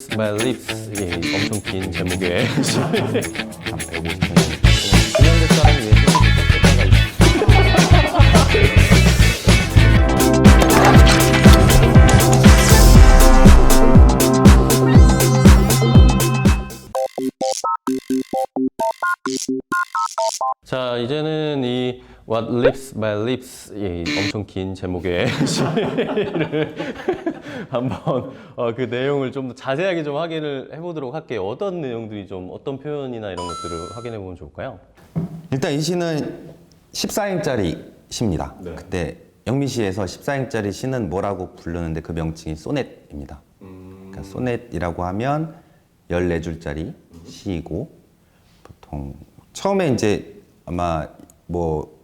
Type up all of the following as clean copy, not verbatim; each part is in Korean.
My Lips 이 엄청 긴 제목의 한 150년 그년대 사람이 왜 소설가 있어? 자, 이제는 이 What Lips My Lips 이 엄청 긴 제목의 시를 한번 그 내용을 좀 자세하게 좀 확인을 해보도록 할게요. 어떤 내용들이 좀 어떤 표현이나 이런 것들을 확인해 보면 좋을까요? 일단 이 시는 14행짜리 시입니다. 네. 그때 영미시에서 14행짜리 시는 뭐라고 부르는데 그 명칭이 소넷입니다. 그러니까 소넷이라고 하면 14줄짜리 시이고 보통 처음에 이제 아마 뭐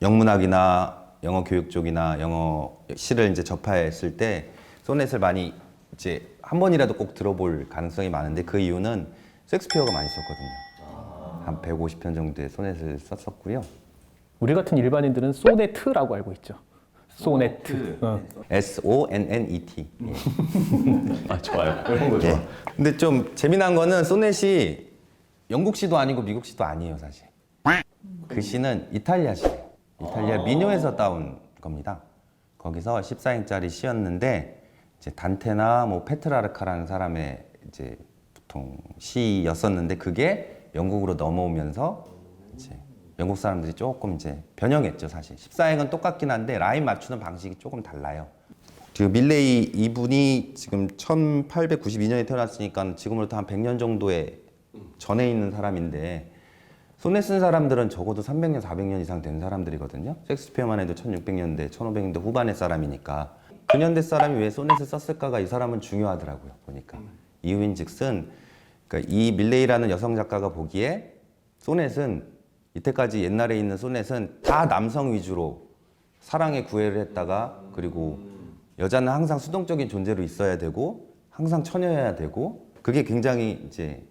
영문학이나 영어 교육 쪽이나 영어 시를 이제 접했을 때 소넷을 많이 이제 한 번이라도 꼭 들어볼 가능성이 많은데 그 이유는 셰익스피어가 많이 썼거든요. 한 150편 정도의 소넷을 썼었고요. 우리 같은 일반인들은 소네트라고 알고 있죠. 소네트. SONNET. 예. 아, 좋아요. 이런 거 예. 좋아. 근데 좀 재미난 거는 소넷이 영국 시도 아니고 미국 시도 아니에요, 사실. 그 시는 이탈리아 시예요. 이탈리아 민요에서 따온 겁니다. 거기서 14행짜리 시였는데 이제 단테나 뭐 페트라르카라는 사람의 이제 보통 시였었는데 그게 영국으로 넘어오면서 이제 영국 사람들이 조금 이제 변형했죠, 사실. 14행은 똑같긴 한데 라임 맞추는 방식이 조금 달라요. 그 밀레이 이분이 지금 1892년에 태어났으니까 지금으로부터 한 100년 정도의 전에 있는 사람인데 소넷 쓴 사람들은 적어도 300년, 400년 이상 된 사람들이거든요. 셰익스피어만 해도 1600년대, 1500년대 후반의 사람이니까 그 년대 사람이 왜 소넷을 썼을까가 이 사람은 중요하더라고요, 보니까. 이유인즉슨 그러니까 이 밀레이라는 여성 작가가 보기에 소넷은 이때까지 옛날에 있는 소넷은 다 남성 위주로 사랑의 구애를 했다가 그리고 여자는 항상 수동적인 존재로 있어야 되고 항상 처녀여야 되고 그게 굉장히 이제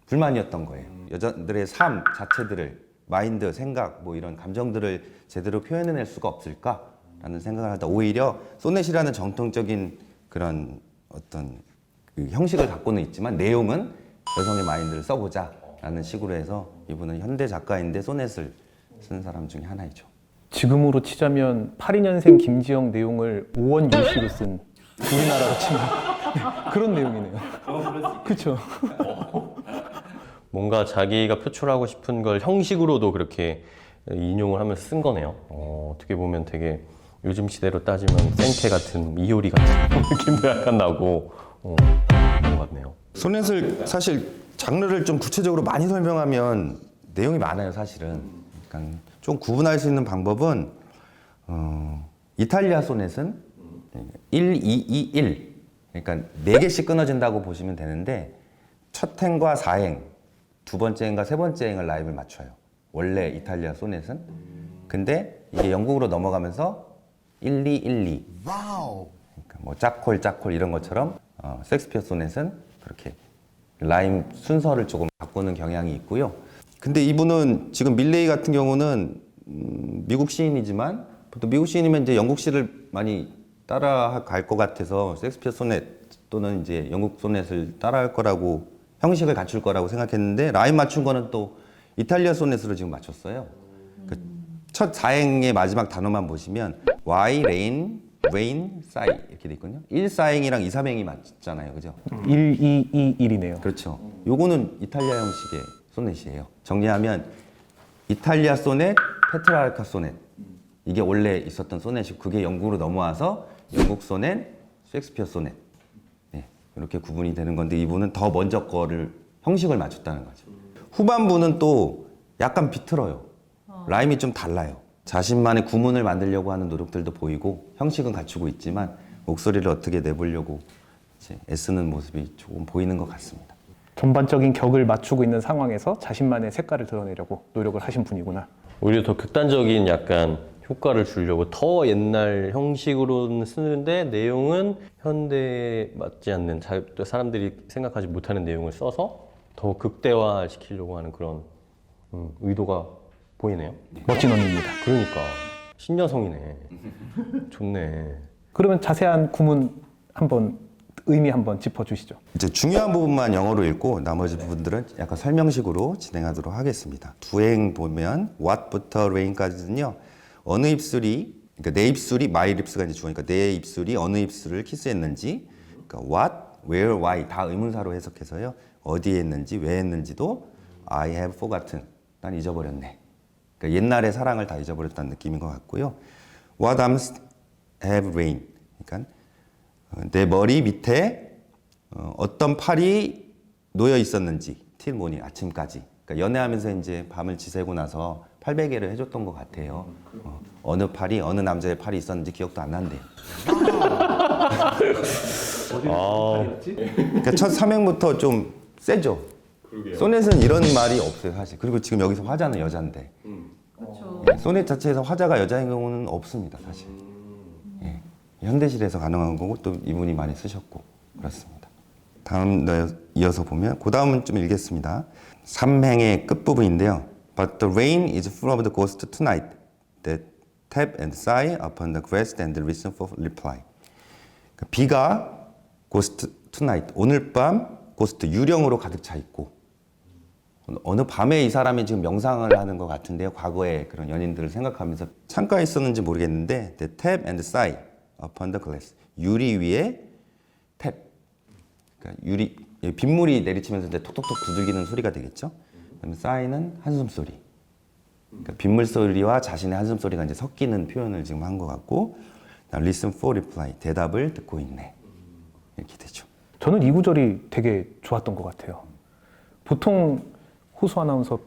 불만이었던 거예요. 여자들의 삶 자체들을 마인드, 생각 뭐 이런 감정들을 제대로 표현해낼 수가 없을까라는 생각을 하다 오히려 소넷이라는 정통적인 그런 어떤 그 형식을 갖고는 있지만 내용은 여성의 마인드를 써보자라는 식으로 해서 이분은 현대 작가인데 소넷을 쓴 사람 중에 하나이죠. 지금으로 치자면 82년생 김지영 내용을 오원 유시로 쓴 우리나라로 치면 그런 내용이네요. 그렇죠. 뭔가 자기가 표출하고 싶은 걸 형식으로도 그렇게 인용을 하면서 쓴 거네요. 어떻게 보면 되게 요즘 시대로 따지면 생태 같은 이효리 같은 느낌도 약간 나고 그런 것 같네요. 소넷을 사실 장르를 좀 구체적으로 많이 설명하면 내용이 많아요, 사실은. 그러니까 좀 구분할 수 있는 방법은 이탈리아 소넷은 1, 2, 2, 1 그러니까 4개씩 끊어진다고 보시면 되는데 첫 행과 4행, 두 번째 행과 세 번째 행을 라임을 맞춰요. 원래 이탈리아 소넷은. 근데 이게 영국으로 넘어가면서 1, 2, 1, 2 그러니까 뭐 짝콜, 짝콜 이런 것처럼 셰익스피어 소넷은 그렇게 라임 순서를 조금 바꾸는 경향이 있고요. 근데 이분은 지금 밀레이 같은 경우는 미국 시인이지만 보통 미국 시인이면 이제 영국 시를 많이 따라갈 것 같아서 셰익스피어 소넷 또는 이제 영국 소넷을 따라할 거라고 형식을 갖출 거라고 생각했는데 라임 맞춘 거는 또 이탈리아 소넷으로 지금 맞췄어요. 그 첫 4행의 마지막 단어만 보시면 Y, 레인, 레인, 사이 이렇게 돼 있거든요. 1, 4행이랑 2, 3행이 맞잖아요. 그죠? 1, 2, 2, 1이네요. 그렇죠. 요거는 이탈리아 형식의 소넷이에요. 정리하면 이탈리아 소넷, 페트라르카 소넷. 이게 원래 있었던 소넷이고 그게 영국으로 넘어와서 영국 소넷, 셰익스피어 소넷. 네, 이렇게 구분이 되는 건데 이분은 더 먼저 거를 형식을 맞췄다는 거죠. 후반부는 또 약간 비틀어요. 라임이 좀 달라요. 자신만의 구문을 만들려고 하는 노력들도 보이고 형식은 갖추고 있지만 목소리를 어떻게 내보려고 이제 애쓰는 모습이 조금 보이는 것 같습니다. 전반적인 격을 맞추고 있는 상황에서 자신만의 색깔을 드러내려고 노력을 하신 분이구나. 오히려 더 극단적인 약간 효과를 주려고 더 옛날 형식으로는 쓰는데 내용은 현대에 맞지 않는 사람들이 생각하지 못하는 내용을 써서 더 극대화 시키려고 하는 그런 의도가 보이네요. 멋진 언니입니다. 그러니까 신여성이네. 좋네. 그러면 자세한 구문 한번 의미 한번 짚어주시죠. 이제 중요한 부분만 영어로 읽고 나머지 부분들은 약간 설명식으로 진행하도록 하겠습니다. 두행 보면 what부터 rain까지는요. 어느 입술이 그러니까 내 입술이 my lips가 이제 주어니까 내 입술이 어느 입술을 키스했는지 그러니까 what, where, why 다 의문사로 해석해서요. 어디에 했는지 왜 했는지도 I have forgotten 난 잊어버렸네. 그러니까 옛날의 사랑을 다 잊어버렸다는 느낌인 것 같고요. What arms have rain 그러니까 내 머리 밑에 어떤 팔이 놓여 있었는지 till morning 아침까지. 그러니까 연애하면서 이제 밤을 지새고 나서 팔베개를 해줬던 것 같아요. 어느 팔이 어느 남자의 팔이 있었는지 기억도 안 난대요. 그러니까 첫 삼행부터 좀 세죠. 소넷은 이런 말이 없어요 사실. 그리고 지금 여기서 화자는 여자인데 예, 소넷 자체에서 화자가 여자인 경우는 없습니다 사실. 예, 현대시대에서 가능한 거고 또 이분이 많이 쓰셨고 그렇습니다. 다음 이어서 보면 그 다음은 좀 읽겠습니다. 삼행의 끝부분인데요. But the rain is full of the ghost tonight that tap and sigh upon the grass and listen for reply. 그러니까 비가 ghost tonight 오늘 밤 ghost 유령으로 가득 차 있고 어느 밤에 이 사람이 지금 명상을 하는 것 같은데요. 과거의 그런 연인들을 생각하면서 창가에 있었는지 모르겠는데 the tap and sigh upon the glass 유리 위에 탭 그러니까 유리 빗물이 내리치면서 이제 톡톡톡 두들기는 소리가 되겠죠. 그다음에 sigh는 한숨 소리. 그러니까 빗물 소리와 자신의 한숨 소리가 이제 섞이는 표현을 지금 한 것 같고 listen for reply 대답을 듣고 있네 이렇게 되죠. 저는 이 구절이 되게 좋았던 것 같아요. 보통 호수 아나운서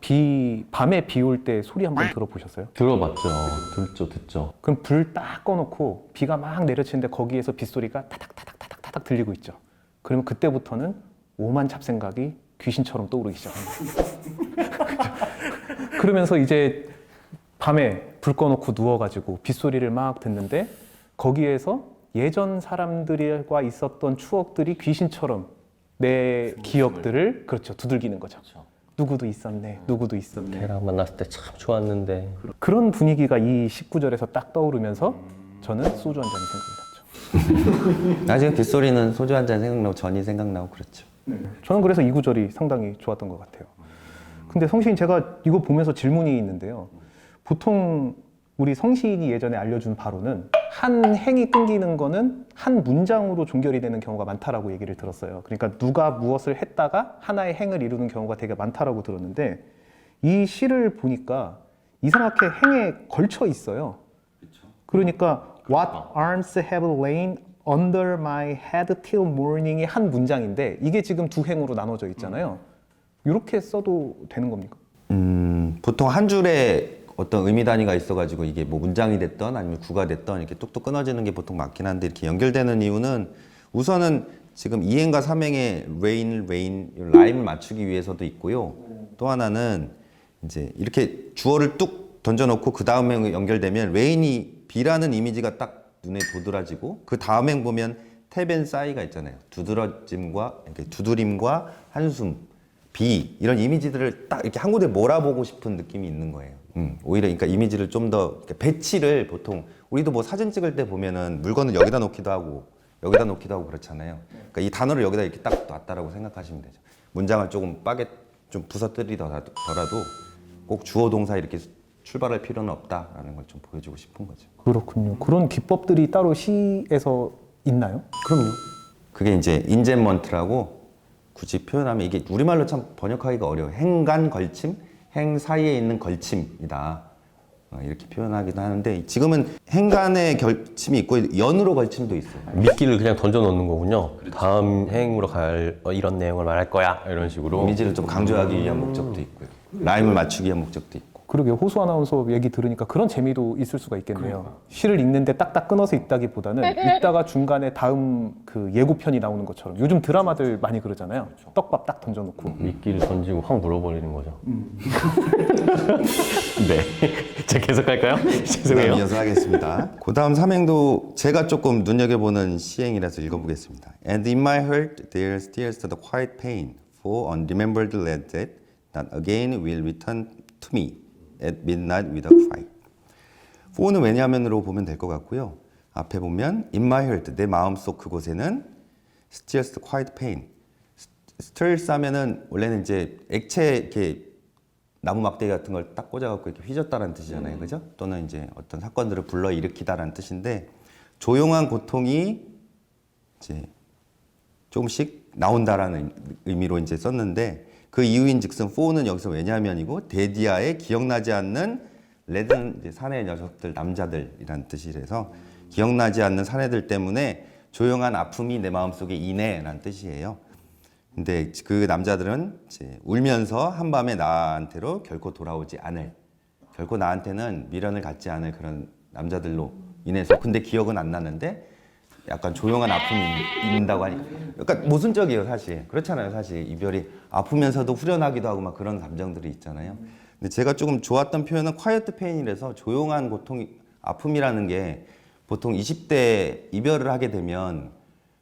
밤에 비 올 때 소리 한번 들어보셨어요? 들어봤죠. 듣죠. 그럼 불 딱 꺼놓고 비가 막 내려치는데 거기에서 빗소리가 타닥타닥타닥타닥 들리고 있죠. 그러면 그때부터는 오만 잡생각이 귀신처럼 떠오르기 시작합니다. 그러면서 이제 밤에 불 꺼놓고 누워가지고 빗소리를 막 듣는데 거기에서 예전 사람들과 있었던 추억들이 귀신처럼 내 기억들을 그렇죠 두들기는 거죠. 누구도 있었네, 누구도 있었네. 걔랑 만났을 때 참 좋았는데. 그런 분위기가 이 19절에서 딱 떠오르면서 저는 소주 한 잔이 생각났죠. 나중에 빗소리는 소주 한 잔 생각나고 전이 생각나고 그렇죠. 저는 그래서 이 구절이 상당히 좋았던 것 같아요. 근데 성시인 제가 이거 보면서 질문이 있는데요. 보통 우리 성시인이 예전에 알려준 바로는 한 행이 끊기는 거는 한 문장으로 종결이 되는 경우가 많다라고 얘기를 들었어요. 그러니까 누가 무엇을 했다가 하나의 행을 이루는 경우가 되게 많다라고 들었는데 이 시를 보니까 이상하게 행에 걸쳐 있어요. 그러니까 What arms have lain under my head till morning이 한 문장인데 이게 지금 두 행으로 나눠져 있잖아요. 이렇게 써도 되는 겁니까? 보통 한 줄에 어떤 의미 단위가 있어가지고 이게 뭐 문장이 됐던 아니면 구가 됐던 이렇게 뚝뚝 끊어지는 게 보통 맞긴 한데 이렇게 연결되는 이유는 우선은 지금 2행과 3행의 rain, 라임을 맞추기 위해서도 있고요. 또 하나는 이제 이렇게 주어를 뚝 던져놓고 그 다음 행 연결되면 rain이 비라는 이미지가 딱 눈에 도드라지고 그 다음 행 보면 탭 앤 싸이가 있잖아요. 두드러짐과 이렇게 두드림과 한숨, 비 이런 이미지들을 딱 이렇게 한 곳에 몰아보고 싶은 느낌이 있는 거예요. 오히려 그러니까 이미지를 좀 더 배치를 보통 우리도 뭐 사진 찍을 때 보면은 물건을 여기다 놓기도 하고 여기다 놓기도 하고 그렇잖아요. 그러니까 이 단어를 여기다 이렇게 딱 놨다라고 생각하시면 되죠. 문장을 조금 좀 부서뜨리더라도 꼭 주어 동사 이렇게 출발할 필요는 없다라는 걸 좀 보여주고 싶은 거죠. 그렇군요. 그런 기법들이 따로 시에서 있나요? 그럼요. 그게 이제 인젠먼트라고 굳이 표현하면 이게 우리말로 참 번역하기가 어려워요. 행간 걸침, 행 사이에 있는 걸침이다. 이렇게 표현하기도 하는데 지금은 행간에 걸침이 있고 연으로 걸침도 있어요. 미끼를 그냥 던져 놓는 거군요. 다음 행으로 이런 내용을 말할 거야. 이런 식으로. 이미지를 좀 강조하기 위한 목적도 있고요. 라임을 맞추기 위한 목적도 있고. 그러게 호수 아나운서 얘기 들으니까 그런 재미도 있을 수가 있겠네요. 시를 읽는데 딱딱 끊어서 읽다기보다는 읽다가 중간에 다음 그 예고편이 나오는 것처럼 요즘 드라마들 많이 그러잖아요. 떡밥 딱 던져놓고 미끼를 던지고 확 물어버리는 거죠. 네. 제가 계속할까요? 죄송해요. 이어서 하겠습니다. 그 다음 삼행도 제가 조금 눈여겨보는 시행이라서 읽어보겠습니다. And in my heart there stirs the quiet pain for unremembered lad that not again will return to me at midnight with a cry. for는 왜냐하면으로 보면 될 것 같고요. 앞에 보면 in my heart 내 마음속 그곳에는 It's just quiet pain. 스트레스 하면은 원래는 이제 액체 이렇게 나무 막대기 같은 걸 딱 꽂아갖고 이렇게 휘젓다라는 뜻이잖아요, 그죠? 또는 이제 어떤 사건들을 불러 일으키다라는 뜻인데 조용한 고통이 이제 조금씩 나온다라는 의미로 이제 썼는데 그 이유인즉슨 for는 여기서 왜냐면이고 데디아에 기억나지 않는 레드는 이제 사내 녀석들 남자들이란 뜻이라서 기억나지 않는 사내들 때문에 조용한 아픔이 내 마음속에 이네라는 뜻이에요. 근데 그 남자들은 이제 울면서 한밤에 나한테로 결코 돌아오지 않을, 결코 나한테는 미련을 갖지 않을 그런 남자들로 인해서 근데 기억은 안 나는데 약간 조용한 아픔이 있는다고 하니까 약간 모순적이에요 사실. 그렇잖아요 사실. 이별이 아프면서도 후련하기도 하고 막 그런 감정들이 있잖아요. 근데 제가 조금 좋았던 표현은 quiet pain이라서 조용한 고통, 아픔이라는 게 보통 20대 이별을 하게 되면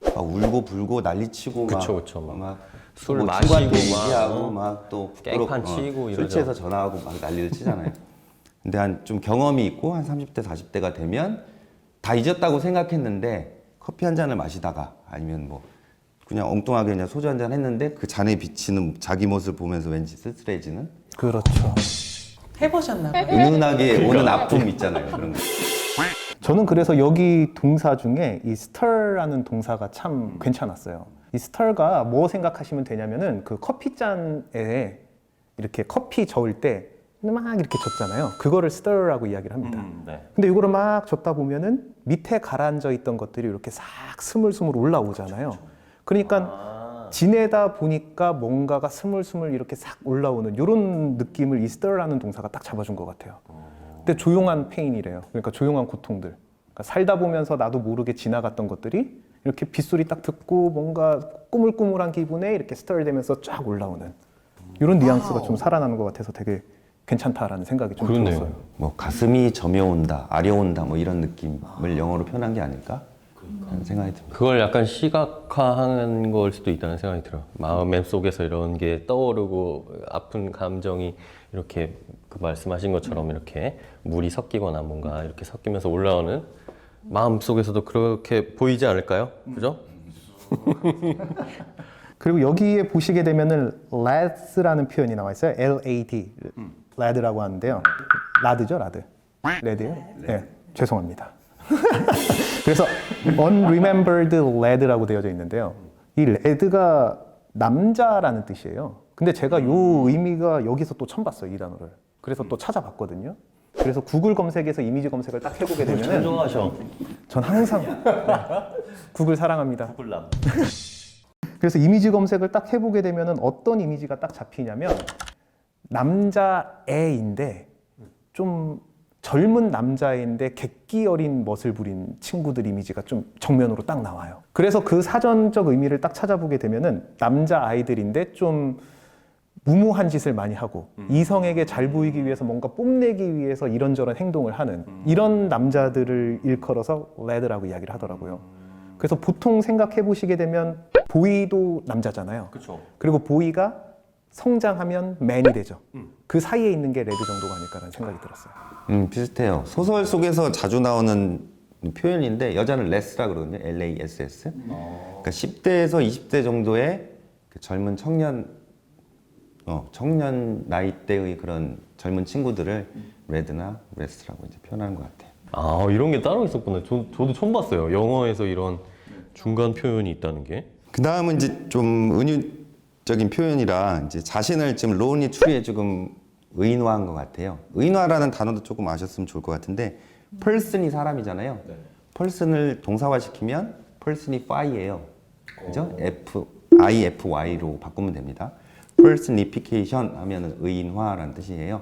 막 울고 불고 난리치고 그쵸, 그쵸. 막 술 뭐 마시고 친구한테 막, 얘기하고 막 또 깽판 치고 술 이러죠. 취해서 전화하고 막 난리를 치잖아요. 근데 한 좀 경험이 있고 한 30대 40대가 되면 다 잊었다고 생각했는데 커피 한 잔을 마시다가 아니면 뭐 그냥 엉뚱하게 그냥 소주 한 잔 했는데 그 잔에 비치는 자기 모습을 보면서 왠지 쓸쓸해지는 그렇죠. 해보셨나 봐요. 은은하게 오는 아픔 있잖아요. 그런 거. 저는 그래서 여기 동사 중에 이 stir라는 동사가 참 괜찮았어요. 이 stir가 뭐 생각하시면 되냐면은 그 커피잔에 이렇게 커피 저을 때 막 이렇게 젓잖아요. 그거를 stir라고 이야기를 합니다. 네. 근데 이거를 막 젓다 보면은 밑에 가라앉아 있던 것들이 이렇게 싹 스물스물 올라오잖아요. 그러니까 지내다 보니까 뭔가가 스물스물 이렇게 싹 올라오는 이런 느낌을 이 stir라는 동사가 딱 잡아준 것 같아요. 근데 조용한 페인이래요. 그러니까 조용한 고통들. 그러니까 살다 보면서 나도 모르게 지나갔던 것들이 이렇게 빗소리 딱 듣고 뭔가 꾸물꾸물한 기분에 이렇게 스타일되면서 쫙 올라오는 이런 뉘앙스가 좀 살아나는 것 같아서 되게 괜찮다라는 생각이 좀 그렇네요. 들었어요. 뭐 가슴이 저며온다, 아려온다 뭐 이런 느낌을 영어로 표현한 게 아닐까 하는 생각이 듭니다. 그걸 약간 시각화한 걸 수도 있다는 생각이 들어요. 마음 속에서 이런 게 떠오르고 아픈 감정이 이렇게 그 말씀하신 것처럼 이렇게 물이 섞이거나 뭔가 이렇게 섞이면서 올라오는 마음 속에서도 그렇게 보이지 않을까요? 그죠? 그리고 여기에 보시게 되면은 lad라는 표현이 나와 있어요. L-A-D, lad라고 하는데요. 라드죠, 라드. 레드요? 네, 죄송합니다. 그래서 unremembered lad라고 되어져 있는데요. 이 lad가 남자라는 뜻이에요. 근데 제가 요 의미가 여기서 또 처음 봤어요, 이 단어를. 그래서 또 찾아봤거든요. 그래서 구글 검색에서 이미지 검색을 딱 해보게 되면은 좋아하셔. 전 항상 구글 사랑합니다. 구글남. 그래서 이미지 검색을 딱 해보게 되면은 어떤 이미지가 딱 잡히냐면 남자애인데 좀 젊은 남자애인데 객기 어린 멋을 부린 친구들 이미지가 좀 정면으로 딱 나와요. 그래서 그 사전적 의미를 딱 찾아보게 되면은 남자 아이들인데 좀 무모한 짓을 많이 하고 이성에게 잘 보이기 위해서 뭔가 뽐내기 위해서 이런저런 행동을 하는 이런 남자들을 일컬어서 레드라고 이야기를 하더라고요. 그래서 보통 생각해 보시게 되면 보이도 남자잖아요. 그렇죠. 그리고 보이가 성장하면 맨이 되죠. 그 사이에 있는 게 레드 정도가 아닐까라는 생각이 들었어요. 비슷해요. 소설 속에서 자주 나오는 표현인데 여자는 레스라 그러거든요. LASS. 그러니까 10대에서 20대 정도의 그 젊은 청년 나이대의 그런 젊은 친구들을 레드나 레스라고 이제 표현하는 것 같아요. 아, 이런 게 따로 있었구나. 저도 처음 봤어요. 영어에서 이런 중간 표현이 있다는 게. 그 다음은 이제 좀 은유적인 표현이라 이제 자신을 지금 로운리 추리에 조금 의인화한 것 같아요. 의인화라는 단어도 조금 아셨으면 좋을 것 같은데 person이 사람이잖아요. person을 동사화시키면 personify예요. 그죠? IFY로 바꾸면 됩니다. personification 하면은 의인화라는 뜻이에요.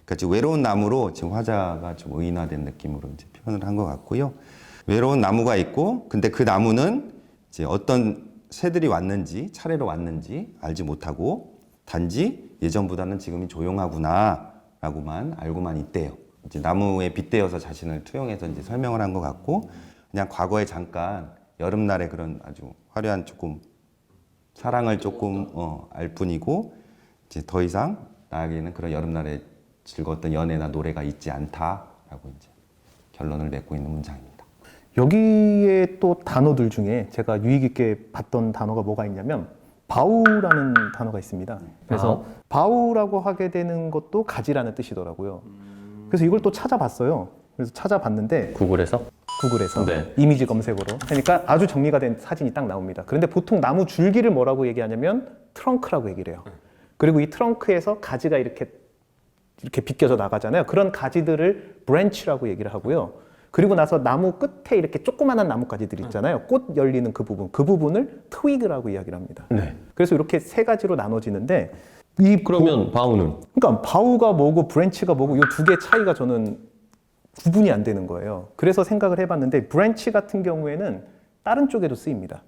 그러니까 지금 외로운 나무로 지금 화자가 좀 의인화된 느낌으로 이제 표현을 한 것 같고요. 외로운 나무가 있고, 근데 그 나무는 이제 어떤 새들이 왔는지, 차례로 왔는지 알지 못하고, 단지 예전보다는 지금이 조용하구나라고만 알고만 있대요. 이제 나무에 빗대어서 자신을 투영해서 이제 설명을 한 것 같고, 그냥 과거에 잠깐 여름날에 그런 아주 화려한 조금 사랑을 조금 알 뿐이고, 이제 더 이상 나에게는 그런 여름날에 즐거웠던 연애나 노래가 있지 않다라고 이제 결론을 맺고 있는 문장입니다. 여기에 또 단어들 중에 제가 유익 있게 봤던 단어가 뭐가 있냐면 바우라는 단어가 있습니다. 그래서 바우라고 하게 되는 것도 가지라는 뜻이더라고요. 그래서 이걸 또 찾아봤어요. 그래서 찾아봤는데 구글에서? 구글에서 네. 이미지 검색어로 하니까 아주 정리가 된 사진이 딱 나옵니다. 그런데 보통 나무 줄기를 뭐라고 얘기하냐면 트렁크라고 얘기를 해요. 그리고 이 트렁크에서 가지가 이렇게 비껴져 나가잖아요. 그런 가지들을 브랜치라고 얘기를 하고요. 그리고 나서 나무 끝에 이렇게 조그마한 나뭇가지들 있잖아요. 꽃 열리는 그 부분을 트위그라고 이야기를 합니다. 네. 그래서 이렇게 세 가지로 나눠지는데 그러면 바우는? 그러니까 바우가 뭐고 브랜치가 뭐고 이 두 개의 차이가 저는 구분이 안 되는 거예요. 그래서 생각을 해봤는데 브랜치 같은 경우에는 다른 쪽에도 쓰입니다.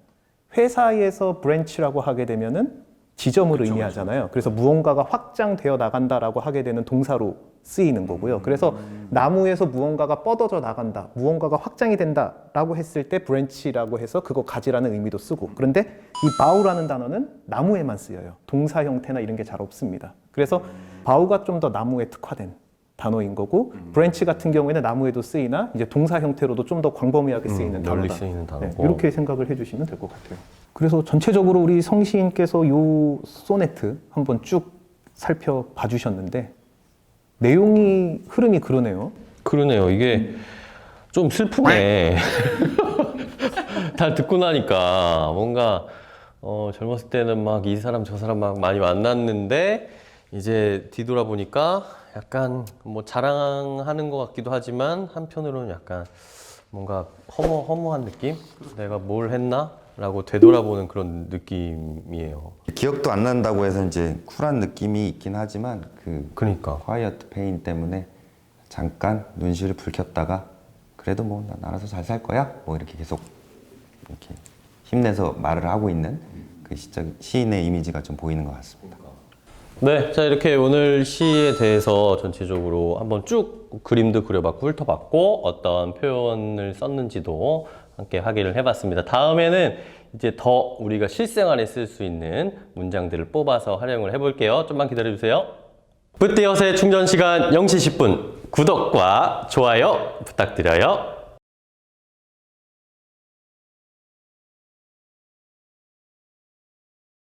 회사에서 브랜치라고 하게 되면은 지점을 의미하잖아요. 그래서 무언가가 확장되어 나간다라고 하게 되는 동사로 쓰이는 거고요. 그래서 나무에서 무언가가 뻗어져 나간다, 무언가가 확장이 된다라고 했을 때 브랜치라고 해서 그거 가지라는 의미도 쓰고, 그런데 이 바우라는 단어는 나무에만 쓰여요. 동사 형태나 이런 게 잘 없습니다. 그래서 바우가 좀 더 나무에 특화된 단어인 거고, 브랜치 같은 경우에는 나무에도 쓰이나 이제 동사 형태로도 좀 더 광범위하게 쓰이는 널리 단어다. 쓰이는 단어고. 네, 이렇게 생각을 해주시면 될 것 같아요. 그래서 전체적으로 우리 성시인께서 요 소네트 한번 쭉 살펴봐 주셨는데 내용이 흐름이 그러네요. 그러네요. 이게 좀 슬프네. 다 듣고 나니까 뭔가 젊었을 때는 막 이 사람 저 사람 막 많이 만났는데 이제 뒤돌아보니까 약간 뭐 자랑하는 것 같기도 하지만 한편으로는 약간 뭔가 허무한 느낌? 내가 뭘 했나? 라고 되돌아보는 그런 느낌이에요. 기억도 안 난다고 해서 이제 쿨한 느낌이 있긴 하지만 그러니까. 콰이어트 페인 때문에 잠깐 눈시를 붉혔다가 그래도 뭐 난 알아서 잘 살 거야 뭐 이렇게 계속 이렇게 힘내서 말을 하고 있는 그 시인의 이미지가 좀 보이는 것 같습니다. 네, 자 이렇게 오늘 시에 대해서 전체적으로 한번 쭉 그림도 그려봤고 훑어봤고 어떤 표현을 썼는지도 함께 확인을 해봤습니다. 다음에는 이제 더 우리가 실생활에 쓸 수 있는 문장들을 뽑아서 활용을 해볼게요. 좀만 기다려주세요. 붓대여의 충전 시간 0시 10분 구독과 좋아요 부탁드려요.